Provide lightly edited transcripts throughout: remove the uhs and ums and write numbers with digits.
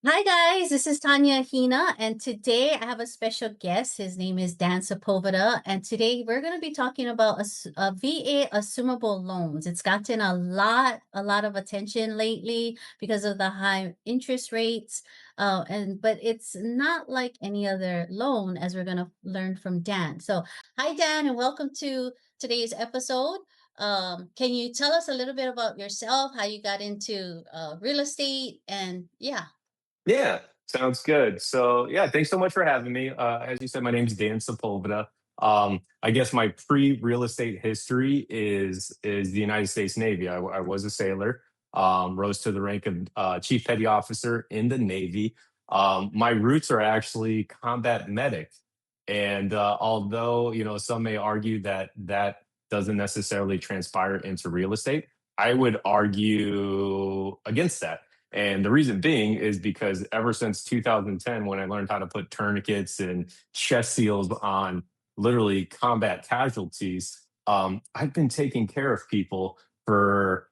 Hi guys, this is Tanya Ahina, and today I have a special guest. His name is Dan Sepulveda, and today we're going to be talking about VA assumable loans. It's gotten a lot of attention lately because of the high interest rates, but it's not like any other loan, as we're going to learn from Dan. So, hi Dan, and welcome to today's episode. Can you tell us a little bit about yourself, how you got into real estate, and yeah. Yeah, sounds good. So yeah, thanks so much for having me. As you said, my name is Dan Sepulveda. I guess my pre-real estate history is the United States Navy. I was a sailor, rose to the rank of chief petty officer in the Navy. My roots are actually combat medic, and although some may argue that that doesn't necessarily transpire into real estate, I would argue against that. And the reason being is because ever since 2010, when I learned how to put tourniquets and chest seals on literally combat casualties, I've been taking care of people for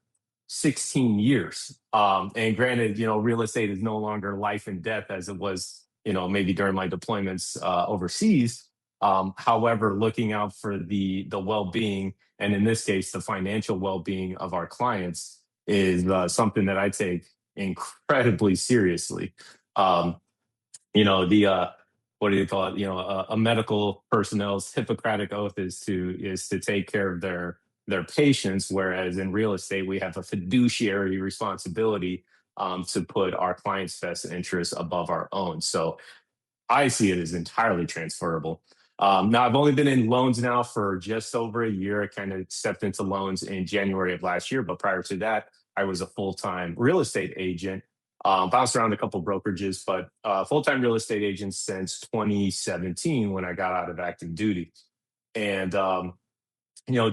16 years. And granted, real estate is no longer life and death as it was, maybe during my deployments overseas. However, looking out for the well-being, and in this case, the financial well-being of our clients is something that I take incredibly seriously. Um, the what do you call it? A medical personnel's Hippocratic oath is to take care of their patients, whereas in real estate we have a fiduciary responsibility to put our clients' best interests above our own. So I see it as entirely transferable. Now, I've only been in loans now for just over a year. I kind of stepped into loans in January of last year, but prior to that, I was a full time real estate agent. Bounced around a couple brokerages, but full time real estate agent since 2017 when I got out of active duty, and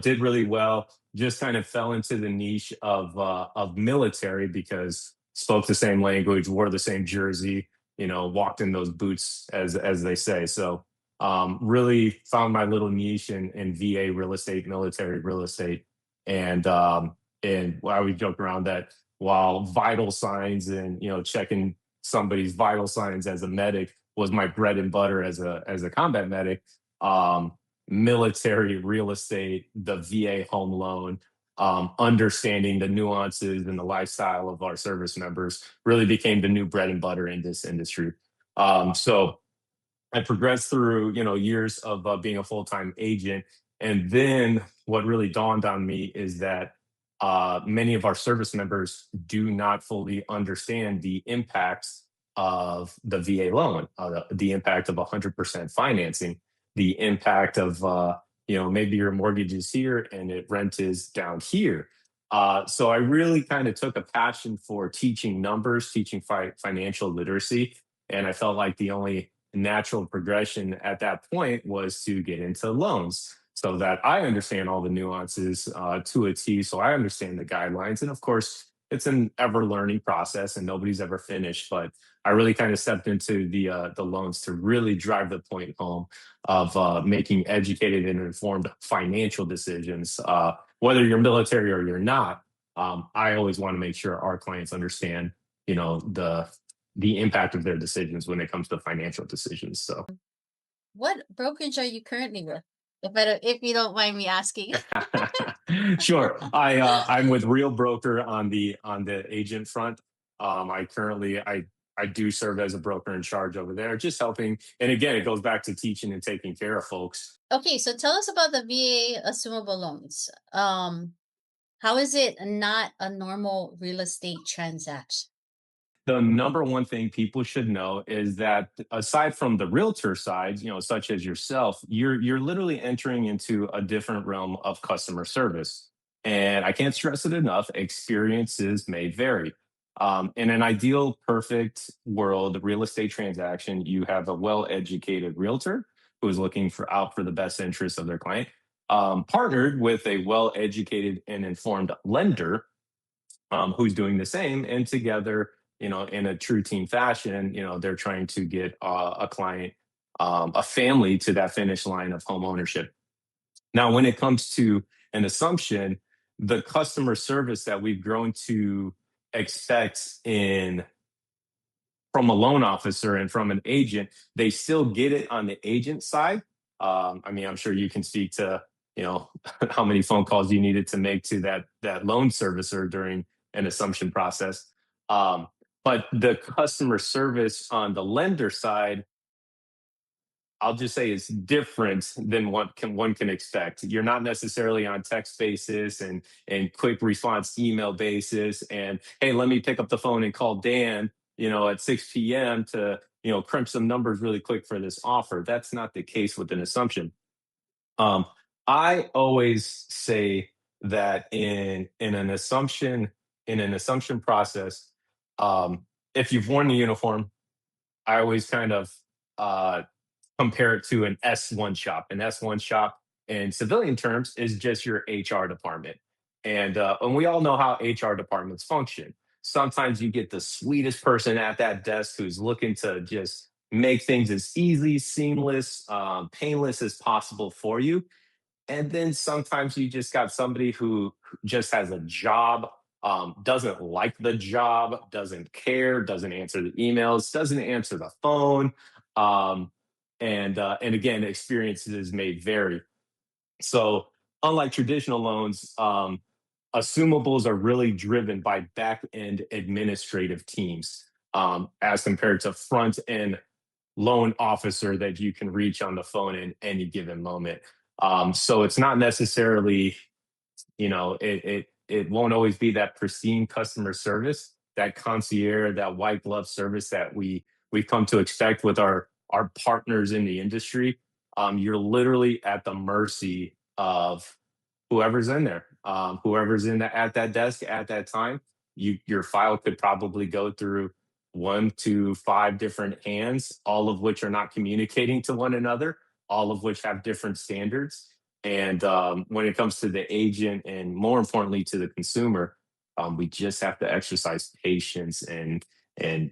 did really well. Just kind of fell into the niche of military because spoke the same language, wore the same jersey, walked in those boots, as they say. So really found my little niche in VA real estate, military real estate, and I would joke around that while vital signs and checking somebody's vital signs as a medic was my bread and butter as a combat medic. Military real estate, the VA home loan, understanding the nuances and the lifestyle of our service members really became the new bread and butter in this industry. So I progressed through, years of being a full time agent, and then what really dawned on me is that many of our service members do not fully understand the impacts of the VA loan, the impact of 100% financing, the impact of maybe your mortgage is here and rent is down here. So I really kind of took a passion for teaching numbers, teaching financial literacy, and I felt like the only natural progression at that point was to get into loans so that I understand all the nuances to a T. So I understand the guidelines. And of course, it's an ever learning process and nobody's ever finished. But I really kind of stepped into the loans to really drive the point home of making educated and informed financial decisions. Whether you're military or you're not, I always want to make sure our clients understand, the impact of their decisions when it comes to financial decisions. So, What brokerage are you currently with? If you don't mind me asking. sure, I'm with Real Broker on the agent front. I do serve as a broker in charge over there, just helping. And again, it goes back to teaching and taking care of folks. Okay, so tell us about the VA assumable loans. How is it not a normal real estate transaction? The number one thing people should know is that aside from the realtor side, such as yourself, you're literally entering into a different realm of customer service. And I can't stress it enough, experiences may vary. In an ideal, perfect world, real estate transaction, you have a well-educated realtor who is looking out for the best interests of their client, partnered with a well-educated and informed lender who's doing the same, and together, in a true team fashion, they're trying to get a client, a family to that finish line of home ownership. Now, when it comes to an assumption, the customer service that we've grown to expect in from a loan officer and from an agent, they still get it on the agent side. I mean, I'm sure you can speak to, how many phone calls you needed to make to that loan servicer during an assumption process. But the customer service on the lender side, I'll just say is different than what one can expect. You're not necessarily on text basis and quick response email basis. And hey, let me pick up the phone and call Dan, at 6 p.m. to crunch some numbers really quick for this offer. That's not the case with an assumption. Um, I always say that in an assumption process, if you've worn the uniform, I always kind of uh, compare it to an S1 shop. An S1 shop in civilian terms is just your HR department. And we all know how HR departments function. Sometimes you get the sweetest person at that desk who's looking to just make things as easy, seamless, painless as possible for you. And then sometimes you just got somebody who just has a job, doesn't like the job, doesn't care, doesn't answer the emails, doesn't answer the phone. Um, and again, experiences may vary. So unlike traditional loans, assumables are really driven by back end administrative teams, as compared to front end loan officer that you can reach on the phone in any given moment. So it's not necessarily, it won't always be that pristine customer service, that concierge, that white glove service that we've come to expect with our partners in the industry. You're literally at the mercy of whoever's in there, whoever's at that desk at that time. Your file could probably go through 1 to 5 different hands, all of which are not communicating to one another, all of which have different standards. And when it comes to the agent and more importantly to the consumer, we just have to exercise patience and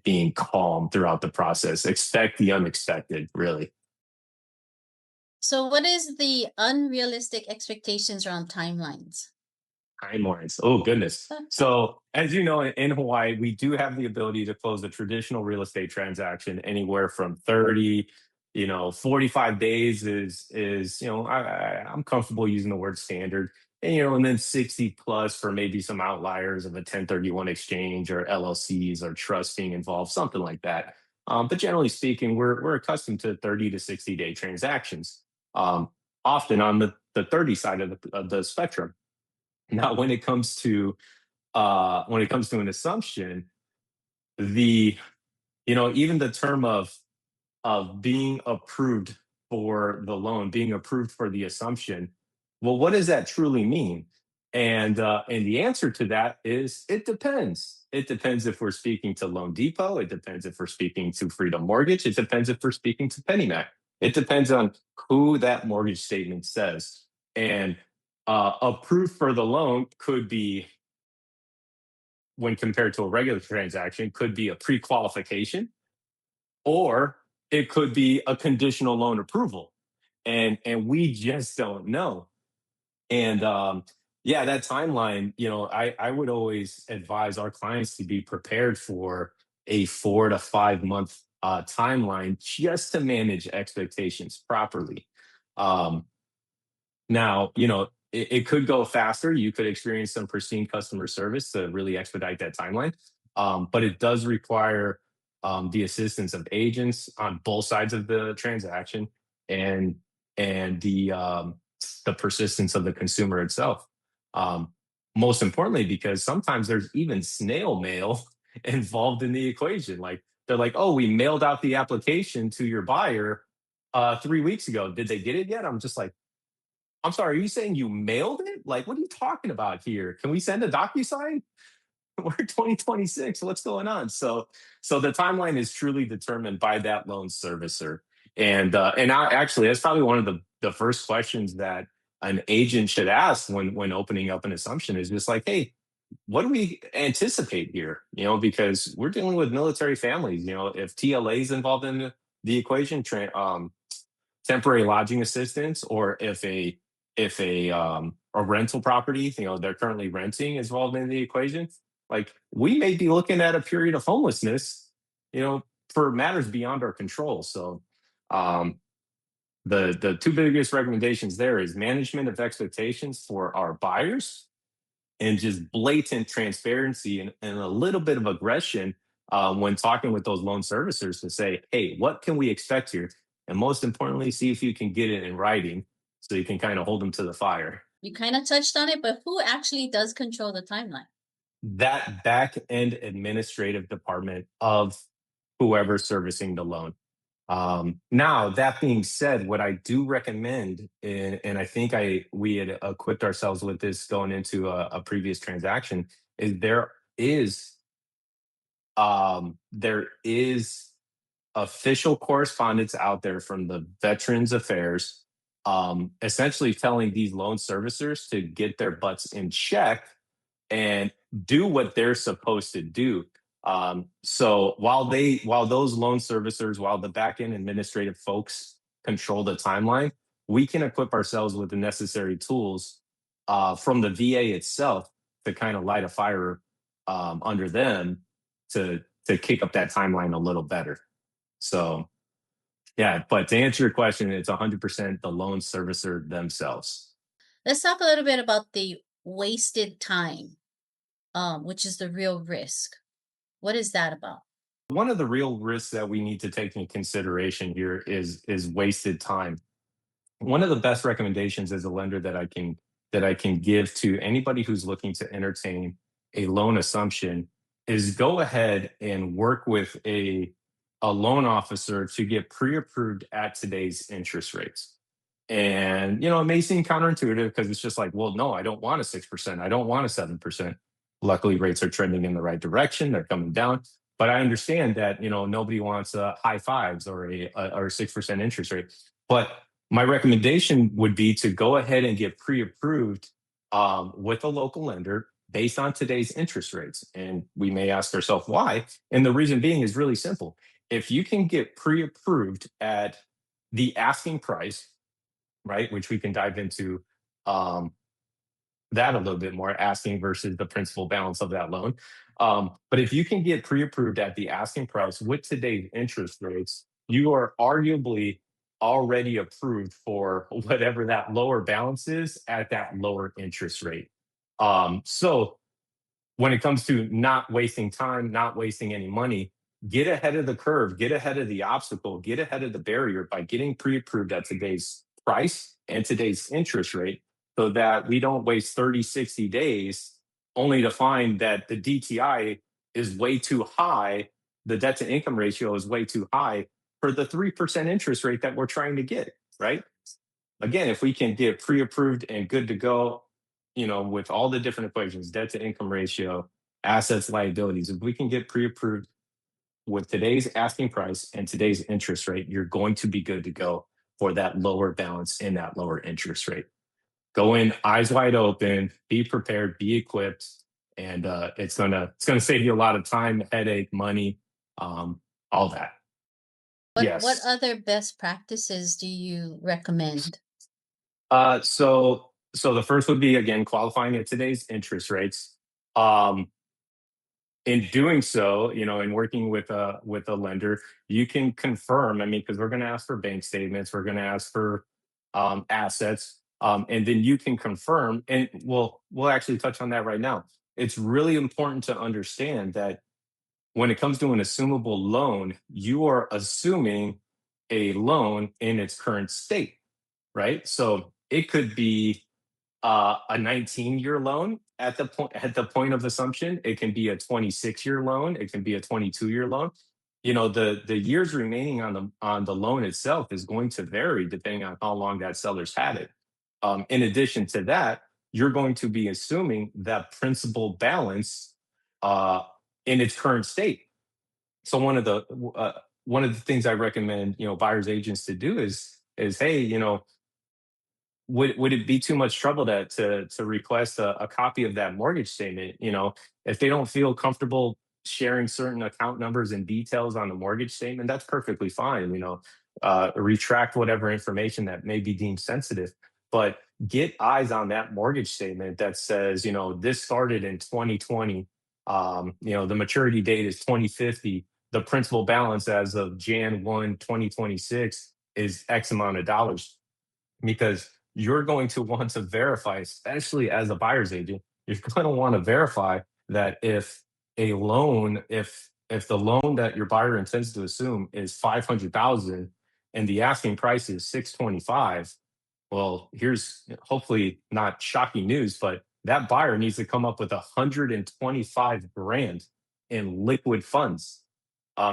being calm throughout the process. Expect the unexpected, really. So what is the unrealistic expectations around timelines? Timelines. Oh goodness. So as you know, in Hawaii, we do have the ability to close a traditional real estate transaction anywhere from 30, 45 days is, I'm comfortable using the word standard. And then 60 plus for maybe some outliers of a 1031 exchange or LLCs or trust being involved, something like that. But generally speaking, we're accustomed to 30 to 60-day transactions, um, often on the 30 side of the spectrum. Now, when it comes to an assumption, the even the term of being approved for the loan, being approved for the assumption, well, what does that truly mean? And the answer to that is it depends. It depends if we're speaking to Loan Depot. It depends if we're speaking to Freedom Mortgage. It depends if we're speaking to PennyMac. It depends on who that mortgage statement says. And approved for the loan could be, when compared to a regular transaction, could be a pre-qualification, or it could be a conditional loan approval. And we just don't know. And yeah, that timeline, I would always advise our clients to be prepared for a 4 to 5 month timeline just to manage expectations properly. Um, Now, it could go faster. You could experience some pristine customer service to really expedite that timeline. But it does require the assistance of agents on both sides of the transaction, and and the persistence of the consumer itself. Um, Most importantly, because sometimes there's even snail mail involved in the equation. Like they're like, "Oh, we mailed out the application to your buyer 3 weeks ago. Did they get it yet?" I'm just like, I'm sorry, are you saying you mailed it? Like, what are you talking about here? Can we send a DocuSign? We're 2026. What's going on? So the timeline is truly determined by that loan servicer. And that's probably one of the first questions that an agent should ask when opening up an assumption is just like, hey, what do we anticipate here? Because we're dealing with military families. If TLA is involved in the equation, temporary lodging assistance, or if a rental property, they're currently renting is involved in the equation, like we may be looking at a period of homelessness, for matters beyond our control. So um, the two biggest recommendations there is management of expectations for our buyers and just blatant transparency and a little bit of aggression when talking with those loan servicers to say, hey, what can we expect here? And most importantly, see if you can get it in writing so you can kind of hold them to the fire. You kind of touched on it, but who actually does control the timeline? That back end administrative department of whoever's servicing the loan. Now, that being said, what I do recommend, and I think we had equipped ourselves with this going into a previous transaction, is there is official correspondence out there from the Veterans Affairs, essentially telling these loan servicers to get their butts in check and do what they're supposed to do. So while those loan servicers, while the back end administrative folks control the timeline, we can equip ourselves with the necessary tools from the VA itself to kind of light a fire under them to kick up that timeline a little better. So yeah, but to answer your question, it's 100% the loan servicer themselves. Let's talk a little bit about the wasted time, which is the real risk. What is that about? One of the real risks that we need to take into consideration here is wasted time. One of the best recommendations as a lender that I can give to anybody who's looking to entertain a loan assumption is go ahead and work with a loan officer to get pre-approved at today's interest rates. And it may seem counterintuitive because it's just like, well, no, I don't want a 6%. I don't want a 7%. Luckily, rates are trending in the right direction. They're coming down. But I understand that nobody wants high fives or a 6% interest rate. But my recommendation would be to go ahead and get pre-approved with a local lender based on today's interest rates. And we may ask ourselves why. And the reason being is really simple. If you can get pre-approved at the asking price, right, which we can dive into um, that a little bit more, asking versus the principal balance of that loan. But if you can get pre-approved at the asking price with today's interest rates, you are arguably already approved for whatever that lower balance is at that lower interest rate. So when it comes to not wasting time, not wasting any money, get ahead of the curve, get ahead of the obstacle, get ahead of the barrier by getting pre-approved at today's price and today's interest rate so that we don't waste 30, 60 days only to find that the DTI is way too high, the debt to income ratio is way too high for the 3% interest rate that we're trying to get, right? Again, if we can get pre-approved and good to go, with all the different equations, debt to income ratio, assets, liabilities, if we can get pre-approved with today's asking price and today's interest rate, you're going to be good to go for that lower balance and that lower interest rate. Go in eyes wide open, be prepared, be equipped, and it's gonna save you a lot of time, headache, money, all that. What Yes. other best practices do you recommend? So the first would be again qualifying at today's interest rates. Um, in doing so, in working with a lender, you can confirm. I mean, because we're going to ask for bank statements, we're going to ask for assets, and then you can confirm. And we'll actually touch on that right now. It's really important to understand that when it comes to an assumable loan, you are assuming a loan in its current state, right? So it could be a 19-year loan at the point of assumption. It can be a 26-year loan. It can be a 22-year loan. The years remaining on the loan itself is going to vary depending on how long that seller's had it. In addition to that, you're going to be assuming that principal balance uh, in its current state. So one of the things I recommend buyers agents to do is hey, would it be too much trouble to request a copy of that mortgage statement? If they don't feel comfortable sharing certain account numbers and details on the mortgage statement, that's perfectly fine. Retract whatever information that may be deemed sensitive, but get eyes on that mortgage statement that says, this started in 2020. The maturity date is 2050. the principal balance as of Jan 1, 2026 is X amount of dollars, because you're going to want to verify, especially as a buyer's agent, you're going to want to verify that if the loan that your buyer intends to assume is 500,000 and the asking price is 625, well, here's hopefully not shocking news, but that buyer needs to come up with 125 grand in liquid funds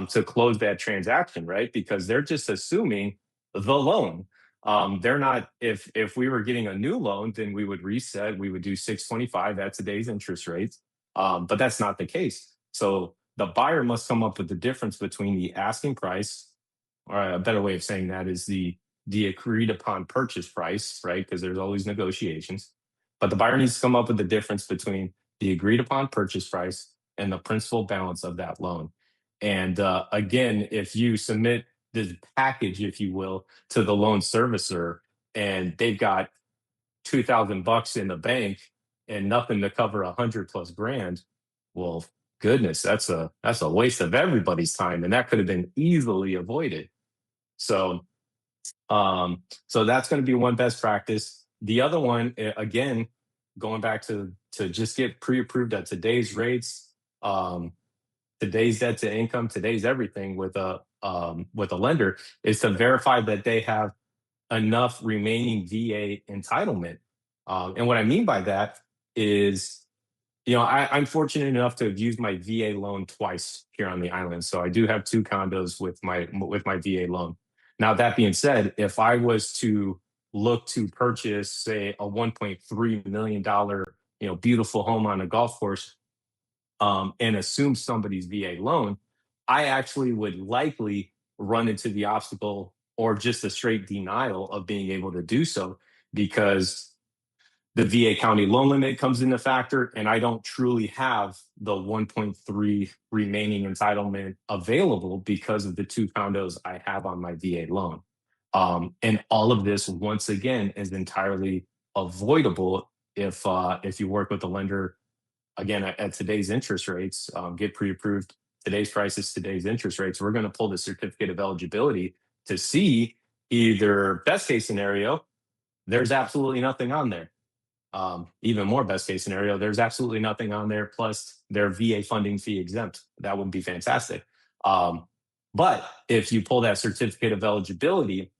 to close that transaction, right? Because they're just assuming the loan. They're not. If we were getting a new loan, then we would reset. We would do 625 at today's interest rates, but that's not the case. So the buyer must come up with the difference between the asking price, or a better way of saying that is the agreed upon purchase price, right? Because there's always negotiations. But the buyer needs to come up with the difference between the agreed upon purchase price and the principal balance of that loan. And again, if you submit this package, if you will, to the loan servicer, and they've got $2,000 in the bank and nothing to cover 100+ grand, well, goodness, that's a waste of everybody's time, and that could have been easily avoided. So so that's going to be one best practice. The other one, again, going back to just get pre-approved at today's rates, today's debt to income, today's everything with a lender, is to verify that they have enough remaining VA entitlement. And what I mean by that is, I'm fortunate enough to have used my VA loan twice here on the island. So I do have 2 condos with my VA loan. Now, that being said, if I was to look to purchase, say, a $1.3 million, beautiful home on a golf course, and assume somebody's VA loan, I actually would likely run into the obstacle or just a straight denial of being able to do so, because the VA county loan limit comes into factor, and I don't truly have the 1.3 remaining entitlement available because of the 2 condos I have on my VA loan. And all of this, once again, is entirely avoidable if you work with a lender, again, at today's interest rates, get pre-approved, today's prices, today's interest rates. We're going to pull the certificate of eligibility to see, either best case scenario, there's absolutely nothing on there. Even more best case scenario, there's absolutely nothing on there, plus their VA funding fee exempt. That would be fantastic. But if you pull that certificate of eligibility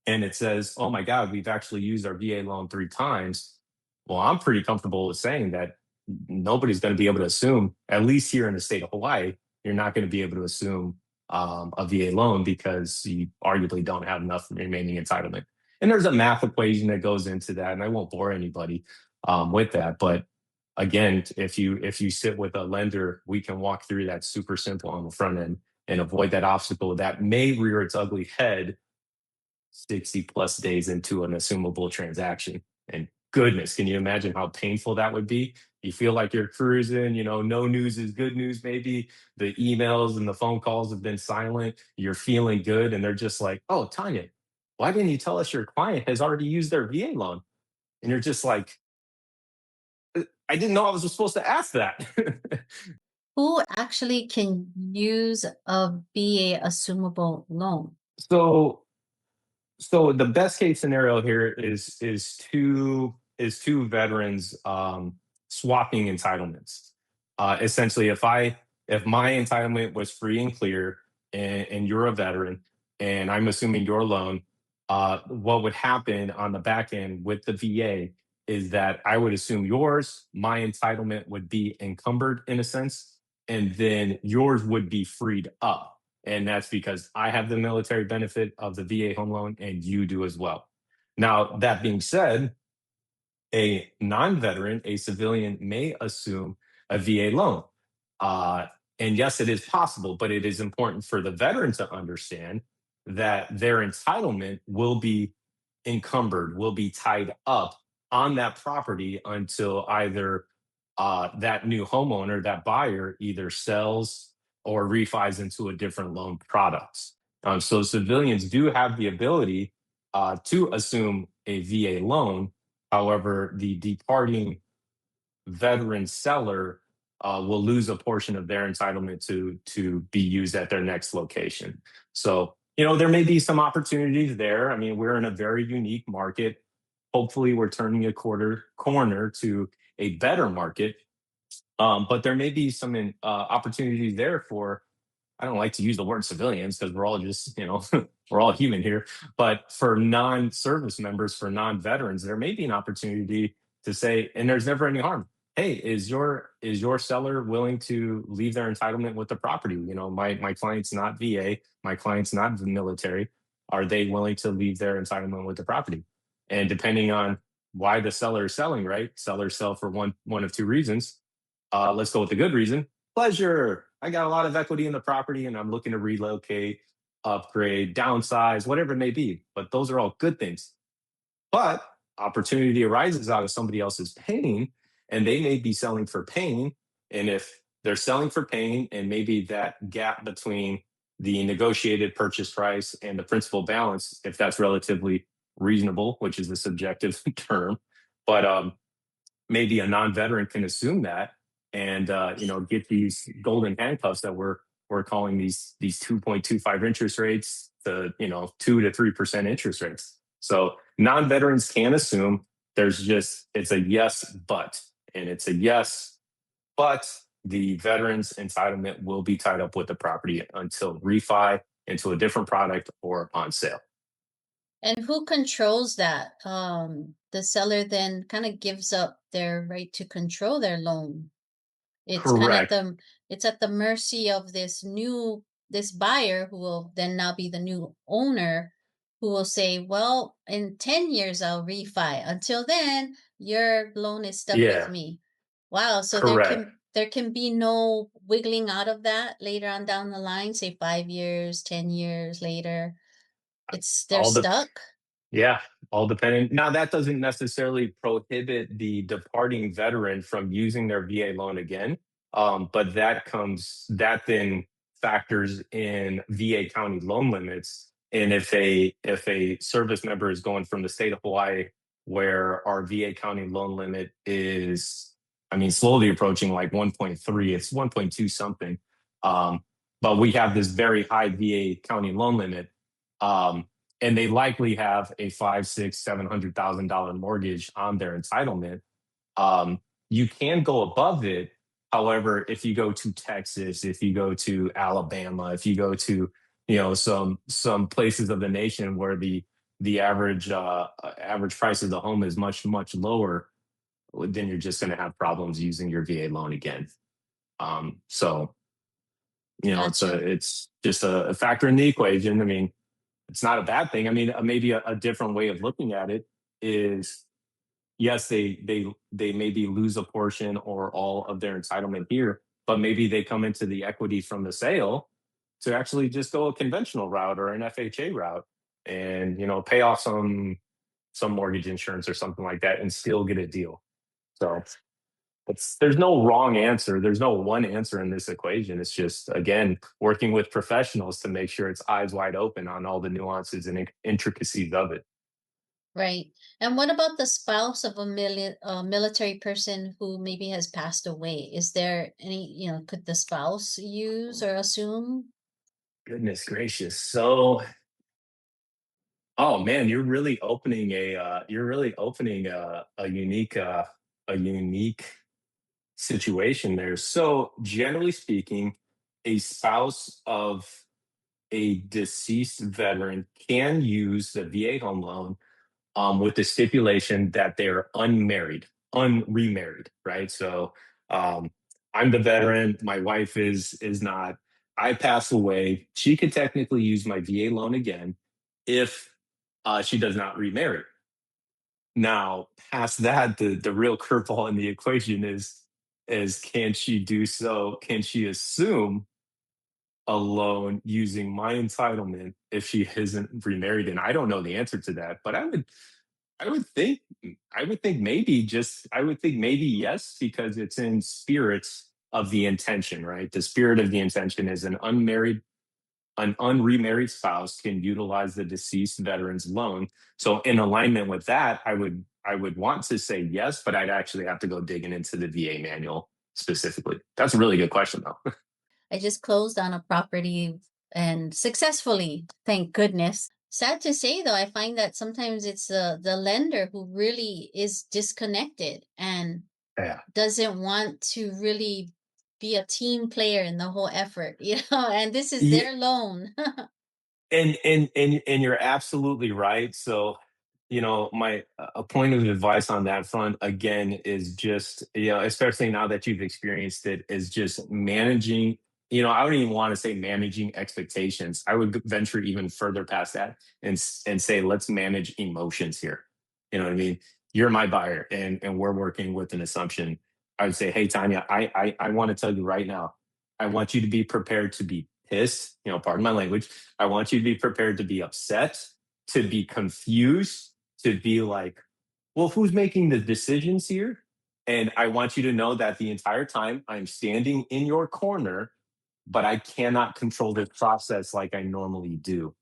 and it says, oh my God, we've actually used our VA loan 3 times, well, I'm pretty comfortable with saying that nobody's going to be able to assume, at least here in the state of Hawaii, you're not going to be able to assume a VA loan because you arguably don't have enough remaining entitlement. And there's a math equation that goes into that, and I won't bore anybody with that. But again, if you sit with a lender, we can walk through that super simple on the front end and avoid that obstacle that may rear its ugly head 60+ days into an assumable transaction. And goodness, can you imagine how painful that would be? You feel like you're cruising, no news is good news, maybe. The emails and the phone calls have been silent. You're feeling good. And they're just like, oh, Tanya, why didn't you tell us your client has already used their VA loan? And you're just like, I didn't know I was supposed to ask that. Who actually can use a VA assumable loan? So So the best case scenario here is two veterans swapping entitlements. Essentially, if my entitlement was free and clear, and you're a veteran, and I'm assuming your loan, what would happen on the back end with the VA is that I would assume yours, my entitlement would be encumbered in a sense, and then yours would be freed up. And that's because I have the military benefit of the VA home loan and you do as well. Now, that being said, a non veteran, a civilian, may assume a VA loan. Uh, and yes, it is possible, but it is important for the veteran to understand that their entitlement will be encumbered, will be tied up on that property until either that new homeowner, that buyer, either sells or refis into a different loan product. So civilians do have the ability to assume a VA loan. However, the departing veteran seller will lose a portion of their entitlement to be used at their next location. So, there may be some opportunities there. I mean, we're in a very unique market. Hopefully, we're turning a corner to a better market. But there may be some opportunities there for, I don't like to use the word civilians because we're all just, we're all human here. But for non-service members, for non-veterans, there may be an opportunity to say, and there's never any harm. Hey, is your seller willing to leave their entitlement with the property? My client's not VA, my client's not the military. Are they willing to leave their entitlement with the property? And depending on why the seller is selling, right? Sellers sell for one of two reasons. Let's go with the good reason. Pleasure. I got a lot of equity in the property and I'm looking to relocate, upgrade, downsize, whatever it may be. But those are all good things. But opportunity arises out of somebody else's pain, and they may be selling for pain. And if they're selling for pain, and maybe that gap between the negotiated purchase price and the principal balance, if that's relatively reasonable, which is a subjective term, but maybe a non-veteran can assume that and get these golden handcuffs that we're calling these 2.25 interest rates to 2 to 3% interest rates. So non-veterans can assume it's a yes but, and it's a yes but the veteran's entitlement will be tied up with the property until refi into a different product or upon sale. And who controls that? The seller then kind of gives up their right to control their loan. It's kind of Correct. it's at the mercy of this buyer who will then now be the new owner who will say, well, in 10 years I'll refi. Until then, your loan is stuck with Yeah, me. Wow, so correct. there can be no wiggling out of that later on down the line, say 5 years, 10 years later. They're All the stuck. Yeah, all depending. Now, that doesn't necessarily prohibit the departing veteran from using their VA loan again, but that then factors in VA county loan limits. And if a service member is going from the state of Hawaii, where our VA county loan limit is, I mean, slowly approaching like 1.3, it's 1.2 something, but we have this very high VA county loan limit. And they likely have a five, six, $700,000 mortgage on their entitlement. You can go above it. However, if you go to Texas, if you go to Alabama, if you go to some places of the nation where the average price of the home is much lower, then you're just going to have problems using your VA loan again. So Gotcha. it's just a factor in the equation. I mean, it's not a bad thing. I mean, maybe a different way of looking at it is, yes, they maybe lose a portion or all of their entitlement here, but maybe they come into the equity from the sale to actually just go a conventional route or an FHA route, and pay off some mortgage insurance or something like that, and still get a deal. So there's no wrong answer. There's no one answer in this equation. It's just, again, working with professionals to make sure it's eyes wide open on all the nuances and intricacies of it. Right. And what about the spouse of a military person who maybe has passed away? Is there any, could the spouse use or assume? Goodness gracious. So, oh man, you're really opening a unique situation there. So, generally speaking, a spouse of a deceased veteran can use the VA home loan, with the stipulation that they're unremarried, right? So, um, I'm the veteran. My wife is not. I pass away. She could technically use my VA loan again if she does not remarry. Now, past that, the real curveball in the equation is can she do so? Can she assume a loan using my entitlement if she isn't remarried? And I don't know the answer to that, but I would think maybe yes, because it's in spirits of the intention, right? The spirit of the intention is an unremarried spouse can utilize the deceased veteran's loan. So in alignment with that, I would want to say yes, but I'd actually have to go digging into the VA manual specifically? That's a really good question, though. I just closed on a property and successfully, thank goodness. Sad to say though, I find that sometimes it's the lender who really is disconnected and Yeah. doesn't want to really be a team player in the whole effort, and this is Yeah, their loan. and you're absolutely right. So, my a point of advice on that front again is just, especially now that you've experienced it, is just managing. I don't even want to say managing expectations. I would venture even further past that and say let's manage emotions here. You know what I mean? You're my buyer, and we're working with an assumption. I would say, hey Tanya, I want to tell you right now, I want you to be prepared to be pissed. Pardon my language. I want you to be prepared to be upset, to be confused, to be like, well, who's making the decisions here? And I want you to know that the entire time I'm standing in your corner, but I cannot control the process like I normally do.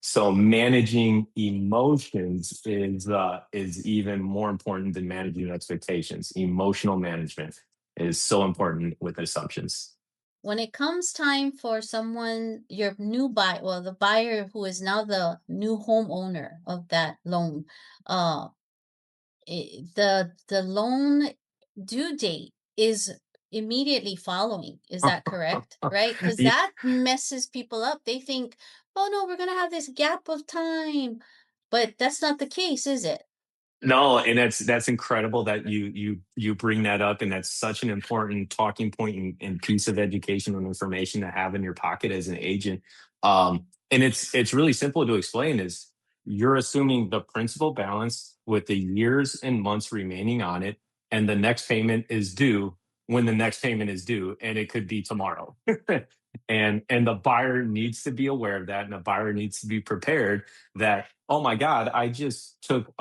So managing emotions is even more important than managing expectations. Emotional management is so important with assumptions. When it comes time for someone, your new buyer, well, the buyer who is now the new homeowner of that loan, uh, the loan due date is immediately following. Is that correct? Right? Because Yeah. that messes people up. They think, oh no, we're gonna have this gap of time, but that's not the case, is it? No, and that's incredible that you bring that up, and that's such an important talking point and piece of education and information to have in your pocket as an agent. And it's really simple to explain. Is you're assuming the principal balance with the years and months remaining on it, and the next payment is due when the next payment is due, and it could be tomorrow. And the buyer needs to be aware of that, and the buyer needs to be prepared that, oh my god, I just took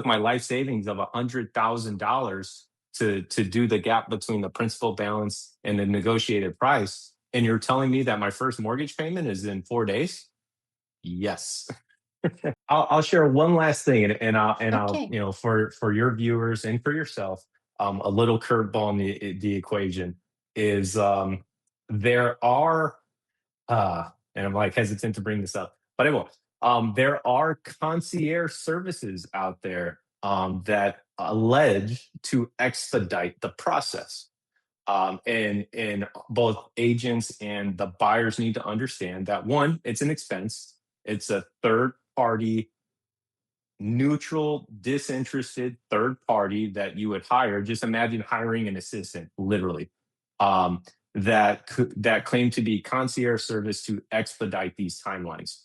my life savings of $100,000 to do the gap between the principal balance and the negotiated price, and you're telling me that my first mortgage payment is in 4 days. Yes. I'll share one last thing, and I'll Okay. for your viewers and for yourself, a little curveball in the equation is, there are, and I'm like hesitant to bring this up, but I will. There are concierge services out there, that allege to expedite the process. And both agents and the buyers need to understand that, one, it's an expense. It's a third party, neutral, disinterested third party that you would hire. Just imagine hiring an assistant, literally, that claim to be concierge service to expedite these timelines.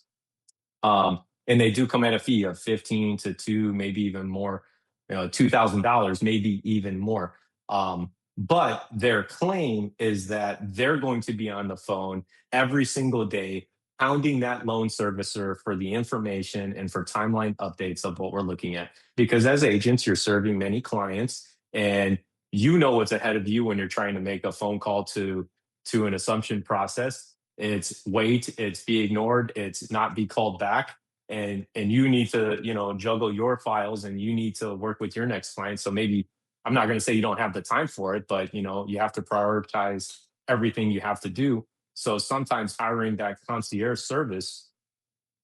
And they do come at a fee of 15 to two, maybe even more, $2,000, maybe even more. But their claim is that they're going to be on the phone every single day, pounding that loan servicer for the information and for timeline updates of what we're looking at. Because as agents, you're serving many clients, and you know what's ahead of you when you're trying to make a phone call to an assumption process. It's wait, it's be ignored, it's not be called back, and you need to, juggle your files, and you need to work with your next client. So maybe, I'm not going to say you don't have the time for it, but you have to prioritize everything you have to do. So sometimes hiring that concierge service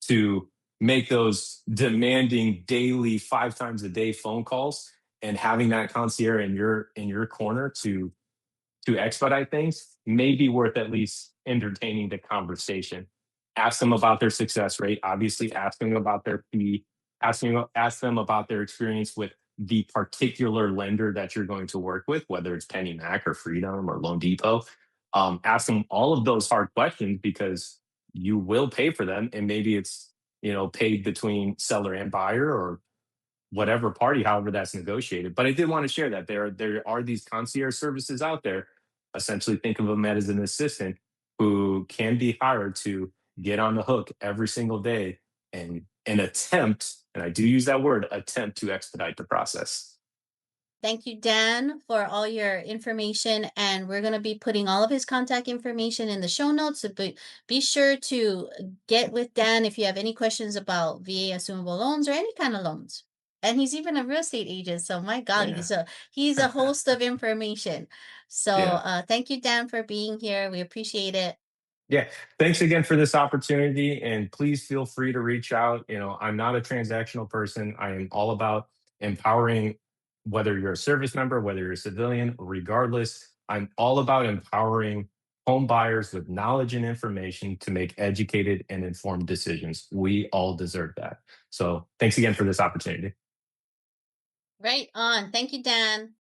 to make those demanding daily 5 times a day phone calls, and having that concierge in your corner to expedite things may be worth at least entertaining the conversation. Ask them about their success rate. Obviously, ask them about their fee. Ask them about their experience with the particular lender that you're going to work with, whether it's Penny Mac or Freedom or Loan Depot. Ask them all of those hard questions, because you will pay for them, and maybe it's paid between seller and buyer, or whatever party, however that's negotiated. But I did want to share that there are these concierge services out there. Essentially, think of them as an assistant who can be hired to get on the hook every single day and attempt, and I do use that word, attempt, to expedite the process. Thank you, Dan, for all your information. And we're going to be putting all of his contact information in the show notes. So be sure to get with Dan if you have any questions about VA assumable loans or any kind of loans. and he's even a real estate agent. So my God, Yeah. he's a host of information. So Yeah. thank you, Dan, for being here. We appreciate it. Yeah. Thanks again for this opportunity. And please feel free to reach out. I'm not a transactional person. I am all about empowering, whether you're a service member, whether you're a civilian, regardless. I'm all about empowering home buyers with knowledge and information to make educated and informed decisions. We all deserve that. So thanks again for this opportunity. Right on. Thank you, Dan.